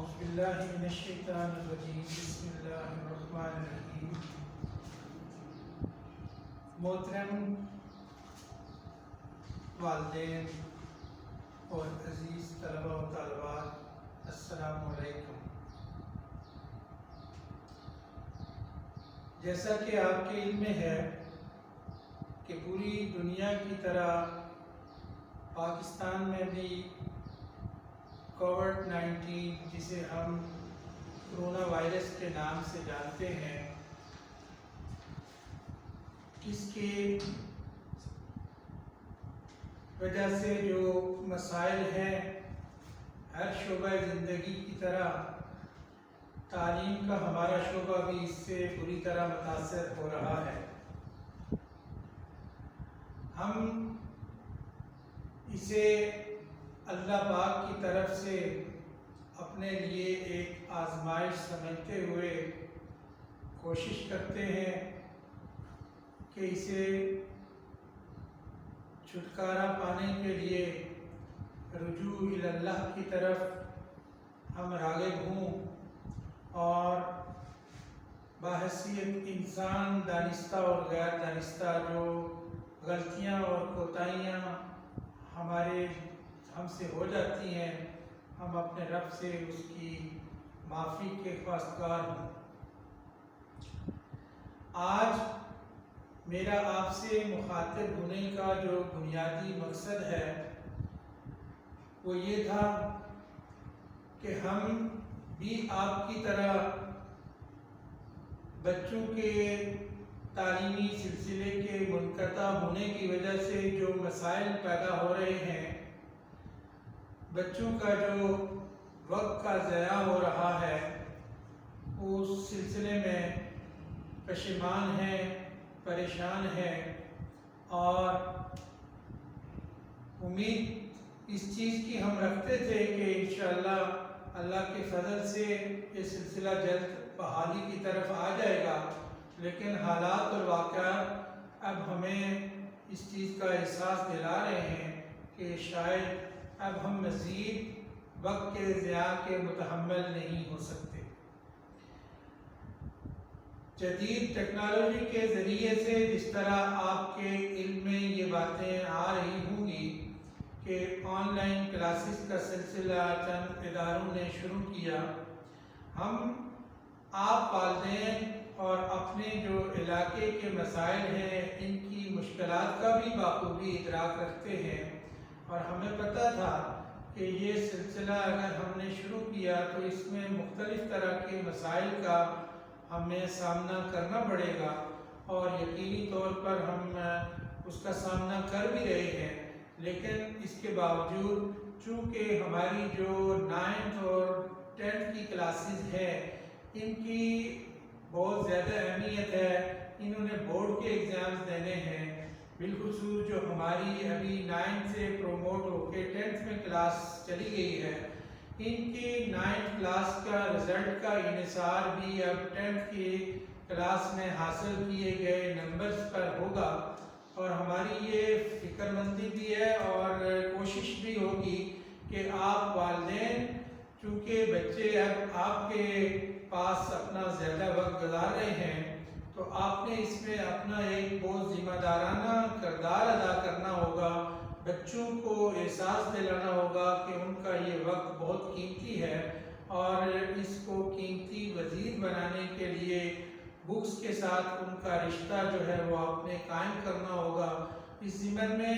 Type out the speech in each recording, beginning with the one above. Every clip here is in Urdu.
اعوذ باللہ من الشیطان الرجیم بسم اللہ الرحمن الرحیم۔ محترم والدین اور عزیز طلبہ و طالبات، السلام علیکم۔ جیسا کہ آپ کے علم میں ہے کہ پوری دنیا کی طرح پاکستان میں بھی کووڈ-19 جسے ہم کرونا وائرس کے نام سے جانتے ہیں، اس کی وجہ سے جو مسائل ہیں، ہر شعبہ زندگی کی طرح تعلیم کا ہمارا شعبہ بھی اس سے بری طرح متاثر ہو رہا ہے۔ ہم اسے اللہ پاک کی طرف سے اپنے لیے ایک آزمائش سمجھتے ہوئے کوشش کرتے ہیں کہ اسے چھٹکارا پانے کے لیے رجوع الی اللہ کی طرف ہم راغب ہوں اور بحیثیت انسان دانستہ اور غیر دانستہ جو غلطیاں اور کوتاہیاں ہم سے ہو جاتی ہیں، ہم اپنے رب سے اس کی معافی کے خواستگار ہوں۔ آج میرا آپ سے مخاطب ہونے کا جو بنیادی مقصد ہے وہ یہ تھا کہ ہم بھی آپ کی طرح بچوں کے تعلیمی سلسلے کے منقطع ہونے کی وجہ سے جو مسائل پیدا ہو رہے ہیں، بچوں کا جو وقت کا ضیاع ہو رہا ہے، اس سلسلے میں پشیمان ہیں، پریشان ہیں اور امید اس چیز کی ہم رکھتے تھے کہ انشاءاللہ اللہ کے فضل سے یہ سلسلہ جلد بحالی کی طرف آ جائے گا، لیکن حالات اور واقعات اب ہمیں اس چیز کا احساس دلا رہے ہیں کہ شاید اب ہم مزید وقت کے ضیاع کے متحمل نہیں ہو سکتے۔ جدید ٹیکنالوجی کے ذریعے سے جس طرح آپ کے علم میں یہ باتیں آ رہی ہوں گی کہ آن لائن کلاسز کا سلسلہ چند اداروں نے شروع کیا، ہم آپ والدین اور اپنے جو علاقے کے مسائل ہیں ان کی مشکلات کا بھی بخوبی ادراک رکھتے ہیں، اور ہمیں پتہ تھا کہ یہ سلسلہ اگر ہم نے شروع کیا تو اس میں مختلف طرح کے مسائل کا ہمیں سامنا کرنا پڑے گا، اور یقینی طور پر ہم اس کا سامنا کر بھی رہے ہیں، لیکن اس کے باوجود چونکہ ہماری جو 9th اور 10th کی کلاسز ہیں ان کی بہت زیادہ اہمیت ہے، انہوں نے بورڈ کے ایگزامز دینے ہیں، بالخصوص جو ہماری ابھی 9th سے پروموٹ ہو کے 10th میں کلاس چلی گئی ہے، ان کی 9th کلاس کا رزلٹ کا انحصار بھی اب 10th کی کلاس میں حاصل کیے گئے نمبرز پر ہوگا، اور ہماری یہ فکر مندی بھی ہے اور کوشش بھی ہوگی کہ آپ والدین، چونکہ بچے اب آپ کے پاس اپنا زیادہ وقت گزار رہے ہیں، تو آپ نے اس میں اپنا ایک بہت ذمہ دارانہ کردار ادا کرنا ہوگا، بچوں کو احساس دلانا ہوگا کہ ان کا یہ وقت بہت قیمتی ہے، اور اس کو قیمتی مزید بنانے کے لیے بکس کے ساتھ ان کا رشتہ جو ہے وہ آپ نے قائم کرنا ہوگا۔ اس ضمن میں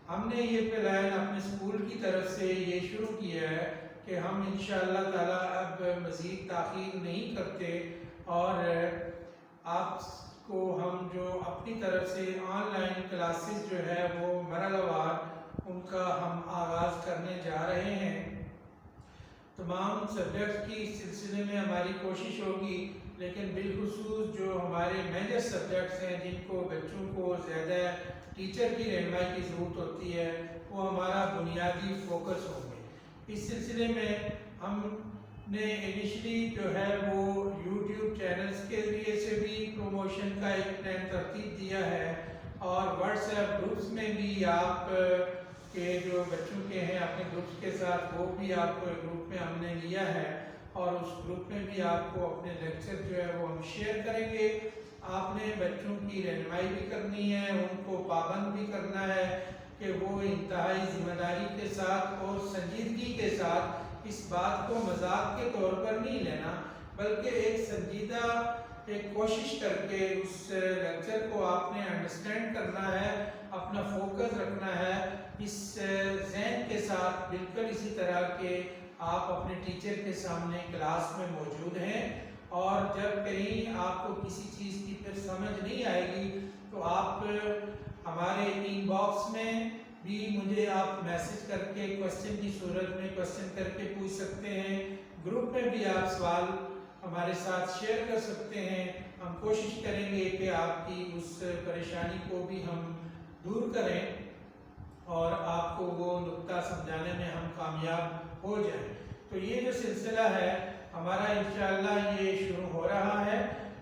ہم نے یہ پلان اپنے اسکول کی طرف سے یہ شروع کیا ہے کہ ہم انشاءاللہ تعالی اب مزید تاخیر نہیں کرتے، اور آپ کو ہم جو اپنی طرف سے آن لائن کلاسز جو ہے وہ مرحلہ وار ان کا ہم آغاز کرنے جا رہے ہیں۔ تمام سبجیکٹ کی اس سلسلے میں ہماری کوشش ہوگی، لیکن بالخصوص جو ہمارے میجر سبجیکٹس ہیں جن کو بچوں کو زیادہ ٹیچر کی رہنمائی کی ضرورت ہوتی ہے، وہ ہمارا بنیادی فوکس ہوں گے۔ اس سلسلے میں ہم نے انیشلی جو ہے وہ یوٹیوب چینلز کے ذریعے سے بھی پروموشن کا ایک پلان ترتیب دیا ہے، اور واٹس ایپ گروپس میں بھی آپ کہ جو بچوں کے ہیں اپنے گروپس کے ساتھ، وہ بھی آپ کو ایک گروپ میں ہم نے لیا ہے، اور اس گروپ میں بھی آپ کو اپنے لیکچر جو ہے وہ ہم شیئر کریں گے۔ آپ نے بچوں کی رہنمائی بھی کرنی ہے، ان کو پابند بھی کرنا ہے کہ وہ انتہائی ذمہ داری کے ساتھ اور سنجیدگی کے ساتھ اس بات کو مذاق کے طور پر نہیں لینا، بلکہ ایک سنجیدہ ایک کوشش کر کے اس لیکچر کو آپ نے انڈرسٹینڈ کرنا ہے، اپنا فوکس رکھنا ہے اس ذہن کے ساتھ، بالکل اسی طرح کہ آپ اپنے ٹیچر کے سامنے کلاس میں موجود ہیں، اور جب کہیں آپ کو کسی چیز کی پھر سمجھ نہیں آئے گی تو آپ ہمارے ان باکس میں بھی مجھے آپ میسج کر کے کوسچن کی صورت میں کوسچن کر کے پوچھ سکتے ہیں، گروپ میں بھی آپ سوال ہمارے ساتھ شیئر کر سکتے ہیں۔ ہم کوشش کریں گے کہ آپ کی اس پریشانی کو بھی ہم دور کریں اور آپ کو وہ نقطہ سمجھانے میں ہم کامیاب ہو جائیں۔ تو یہ جو سلسلہ ہے ہمارا انشاءاللہ یہ شروع ہو رہا ہے،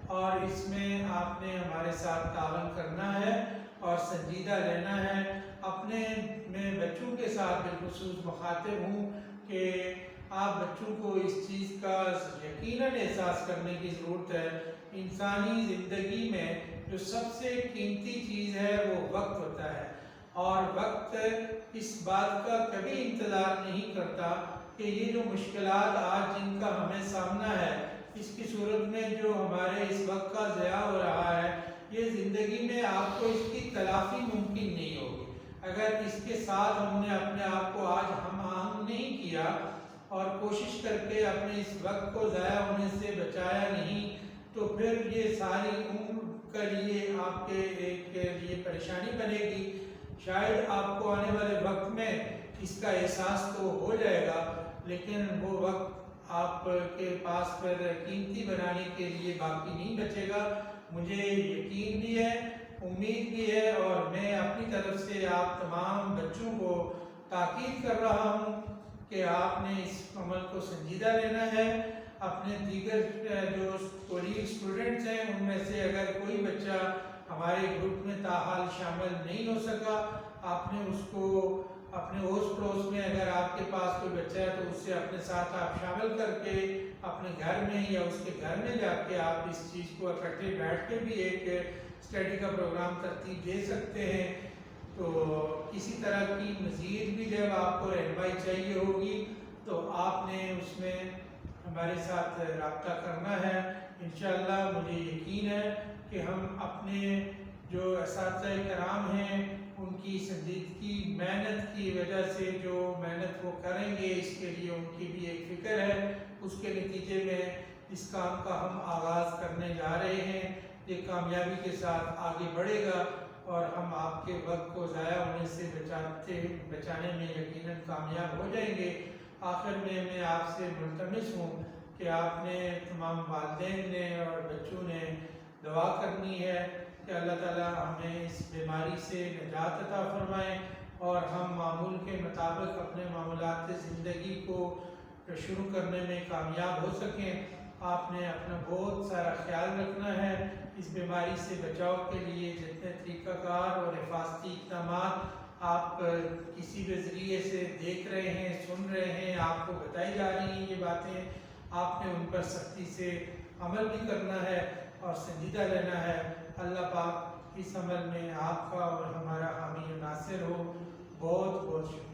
اور اس میں آپ نے ہمارے ساتھ تعاون کرنا ہے اور سنجیدہ لینا ہے۔ اپنے میں بچوں کے ساتھ بالخصوص مخاطب ہوں کہ آپ بچوں کو اس چیز کا یقیناً احساس کرنے کی ضرورت ہے، انسانی زندگی میں جو سب سے قیمتی چیز ہے وہ وقت ہوتا ہے، اور وقت اس بات کا کبھی انتظار نہیں کرتا کہ یہ جو مشکلات آج جن کا ہمیں سامنا ہے، اس کی صورت میں جو ہمارے اس وقت کا ضیاع ہو رہا ہے، یہ زندگی میں آپ کو اس کی تلافی ممکن نہیں ہوگی اگر اس کے ساتھ ہم نے اپنے آپ کو آج ہم آہنگ نہیں کیا اور کوشش کر کے اپنے اس وقت کو ضائع ہونے سے بچایا نہیں، تو پھر یہ ساری عمر کے لیے آپ کے ایک یہ پریشانی بنے گی۔ شاید آپ کو آنے والے وقت میں اس کا احساس تو ہو جائے گا، لیکن وہ وقت آپ کے پاس پھر قیمتی بنانے کے لیے باقی نہیں بچے گا۔ مجھے یقین بھی ہے، امید بھی ہے، اور میں اپنی طرف سے آپ تمام بچوں کو تاکید کر رہا ہوں کہ آپ نے اس عمل کو سنجیدہ لینا ہے۔ اپنے دیگر جو کولیگ اسٹوڈنٹس ہیں ان میں سے اگر کوئی بچہ ہمارے گروپ میں تاحال شامل نہیں ہو سکا، آپ نے اس کو اپنے اوس پڑوس میں اگر آپ کے پاس کوئی بچہ ہے تو اس سے اپنے ساتھ آپ شامل کر کے اپنے گھر میں یا اس کے گھر میں جا کے آپ اس چیز کو اکٹھے بیٹھ کے بھی ایک اسٹڈی کا پروگرام ترتیب دے سکتے ہیں۔ تو اسی طرح کی مزید بھی جب آپ کو رہنمائی چاہیے ہوگی تو آپ نے اس میں ہمارے ساتھ رابطہ کرنا ہے۔ انشاءاللہ مجھے یقین ہے کہ ہم اپنے جو اساتذہ کرام ہیں ان کی سنجیدگی محنت کی وجہ سے جو محنت وہ کریں گے اس کے لیے ان کی بھی ایک فکر ہے، اس کے نتیجے میں اس کام کا ہم آغاز کرنے جا رہے ہیں۔ یہ کامیابی کے ساتھ آگے بڑھے گا اور ہم آپ کے وقت کو ضائع ہونے سے بچانے میں یقیناً کامیاب ہو جائیں گے۔ آخر میں آپ سے ملتمس ہوں کہ آپ نے تمام والدین نے اور بچوں نے دعا کرنی ہے کہ اللہ تعالیٰ ہمیں اس بیماری سے نجات عطا فرمائیں اور ہم معمول کے مطابق اپنے معمولات زندگی کو شروع کرنے میں کامیاب ہو سکیں۔ آپ نے اپنا بہت سارا خیال رکھنا ہے۔ اس بیماری سے بچاؤ کے لیے جتنے طریقہ کار اور حفاظتی اقدامات آپ کسی بھی ذریعے سے دیکھ رہے ہیں، سن رہے ہیں، آپ کو بتائی جا رہی ہیں یہ باتیں، آپ نے ان پر سختی سے عمل بھی کرنا ہے اور سنجیدہ لینا ہے۔ اللہ پاک اس عمل میں آپ کا اور ہمارا حامی و ناصر ہو۔ بہت بہت شکریہ۔